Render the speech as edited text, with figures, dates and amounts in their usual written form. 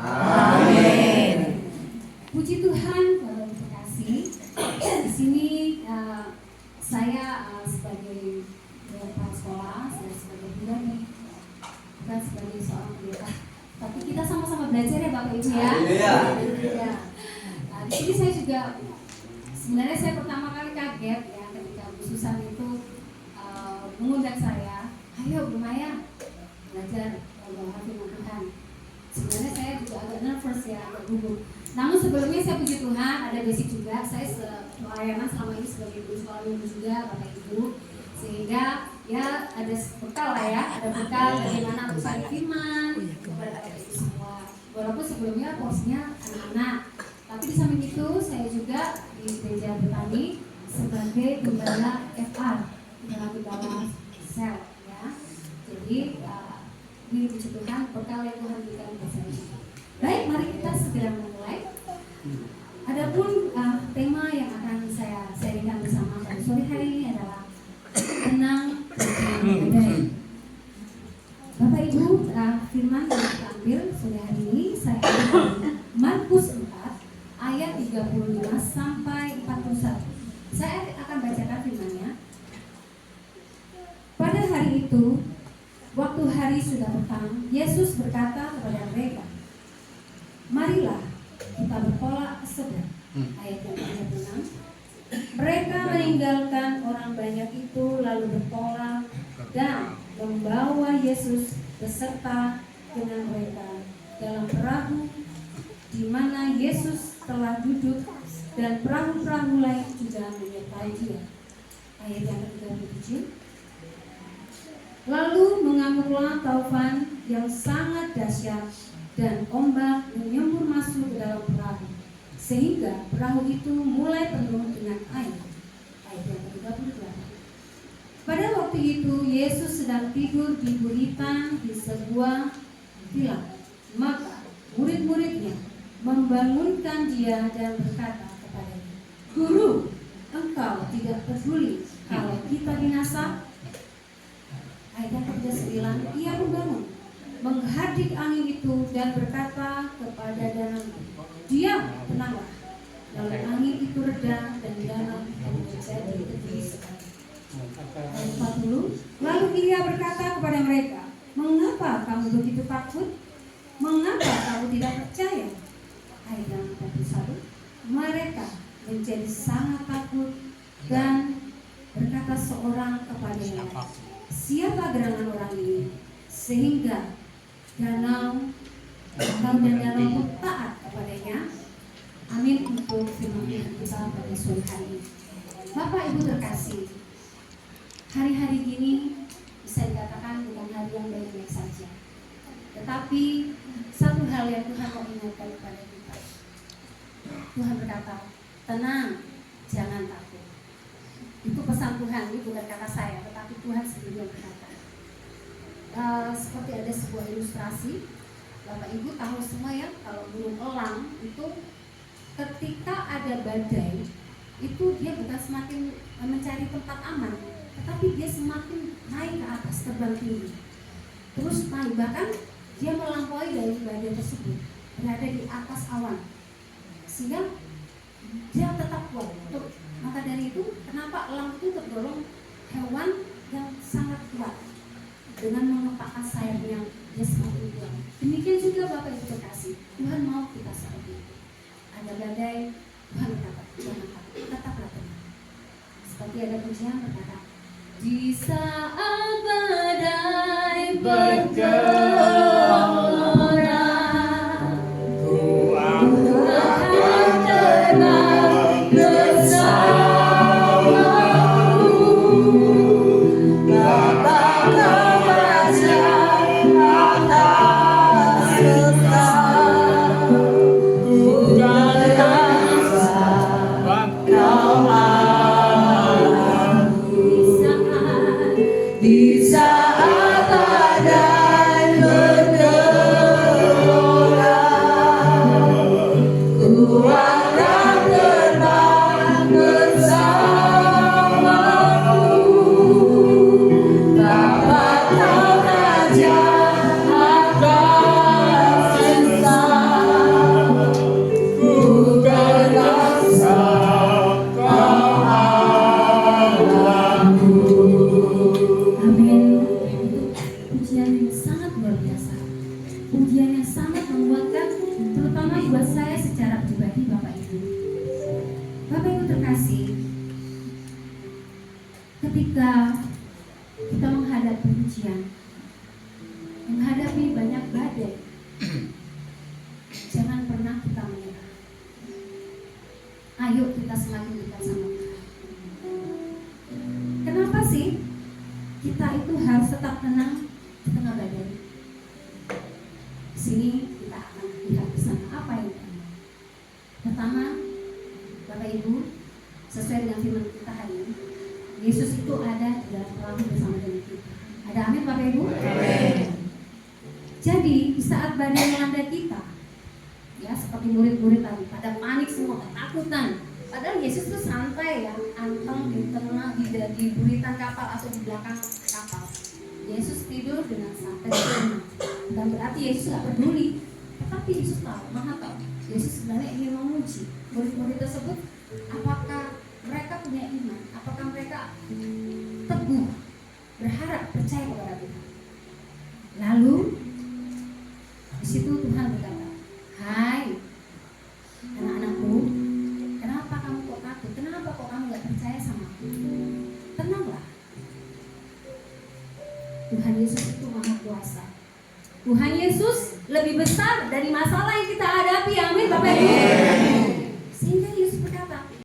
Amin. Puji Tuhan, Bapak Ibu terkasih. Di sini saya sebagai kepala sekolah, saya sebagai pribadi, bukan sebagai seorang pendeta, tapi kita sama-sama belajar ya Bapak Ibu ya. Iya. Di sini saya juga sebenarnya saya pertama kali kaget ya ketika Bu Susan itu mengundang saya, ayo Bu Maya belajar bahwa firman Tuhan. Sebenarnya saya juga agak nervous ya, agak gugup. Namun sebelumnya saya puji Tuhan, ada basic juga. Saya pelayanan selama ini sebagai guru sekolah minggu juga, Bapak Ibu. Sehingga ya ada bekal lah ya, ada bekal bagaimana mencari firman kepada Bapak Ibu semua. Walaupun sebelumnya porsinya anak-anak, tapi di samping itu saya juga di gereja Betani sebagai gembala FR, gembala sel ya. Jadi ini puji Tuhan, bekal yang Tuhan berikan kepada saya. Baik, mari kita segera memulai. Adapun tema yang akan saya sharingkan bersama pada sore hari ini adalah tenang di badai. Bapak Ibu, firman yang kita ambil sore hari ini saya ambil Markus 4 ayat 35 sampai 41. Saya akan bacakan firman-Nya. Pada hari itu, waktu hari sudah petang, Yesus berkata kepada mereka, marilah kita bertolak ke seberang. Ayat yang ke-6. Mereka meninggalkan orang banyak itu lalu bertolak dan membawa Yesus beserta dengan mereka dalam perahu di mana Yesus telah duduk, dan perahu-perahu lain juga menyertai Dia. Ayat yang ke-37. Lalu mengamuklah taufan yang sangat dahsyat dan ombak menyembur masuk ke dalam perahu sehingga perahu itu mulai penuh dengan air. Ayat yang ke-38. Pada waktu itu Yesus sedang tidur di buritan di sebuah tilam. Maka murid-muridnya membangunkan Dia dan berkata kepadanya, Guru, engkau tidak peduli kalau kita binasa? Ayat yang ke-39. Ia membangun, menghadik angin itu dan berkata kepada danau, diam, tenanglah. Lalu angin itu reda dan danau itu menjadi teduh sekali. Ayat 40. Lalu ia berkata kepada mereka, mengapa kamu begitu takut? Mengapa kamu tidak percaya? Ayat yang 41. Mereka menjadi sangat takut dan berkata seorang kepada yang lain, siapa gerangan orang ini sehingga danau dan danau taat kepadanya? Amin untuk firman Tuhan kita pada sore hari ini. Bapak Ibu terkasih, hari-hari gini bisa dikatakan bukan hari yang baik-baik saja. Tetapi satu hal yang Tuhan mau ingatkan kepada kita. Tuhan berkata, tenang, jangan takut. Itu pesan Tuhan, ini bukan kata saya, tetapi Tuhan sendiri yang berkata. Seperti ada sebuah ilustrasi, Bapak Ibu tahu semua ya, kalau burung elang itu ketika ada badai, itu dia bukan semakin mencari tempat aman, tetapi dia semakin naik ke atas, terbang tinggi. Terus naik, bahkan dia melampaui dari badai tersebut, berada di atas awan, sehingga dia tetap kuat. Maka dari itu, kenapa elang itu tergolong hewan yang sangat kuat dengan mengepakkan sayapnya, dia semakin kuat. Demikian juga Bapak Ibu terkasih, Tuhan mau kita seperti itu. Ada badai, Tuhan berkata, jangan takut, tetaplah tenang. Seperti ada pujian berkata, di saat badai bergelora, ku akan terbang bersamamu. Bapa kerajaan atas semesta, bukan kau Di saat badai bagian yang sangat menguatkan, terutama buat saya secara pribadi, Bapak Ibu. Bapak Ibu terkasih, ketika kita menghadapi ujian, menghadapi banyak badai, jangan pernah kita menyerah. Ayo kita semakin dekat sama Tuhan. Kenapa sih kita itu harus tetap tenang di tengah badai? Di sini kita akan lihat bersama apa yang pertama. Pertama, Bapak Ibu, sesuai dengan firman kita hari ini, Yesus itu ada di dalam perahu bersama dengan kita. Ada amin Bapak Ibu? Amin. Jadi di saat badai melanda kita, ya seperti murid-murid tadi, pada panik semua, ketakutan. Padahal Yesus itu santai ya, anteng di tengah di buritan kapal atau di belakang kapal. Yesus tidur dengan santai dan berarti Yesus tidak peduli. Tetapi Yesus tahu, Maha tahu. Yesus sebenarnya ingin menguji murid-murid tersebut, apakah mereka punya iman, apakah mereka teguh, berharap, percaya kepada Tuhan. Lalu di situ Tuhan berkata, "Hai anak-anakku, kenapa kamu kok takut? Kenapa kok kamu gak percaya sama aku? Tenanglah. Tuhan Yesus itu Maha Kuasa. Tuhan Yesus lebih besar dari masalah yang kita hadapi. Amin Bapak Ibu.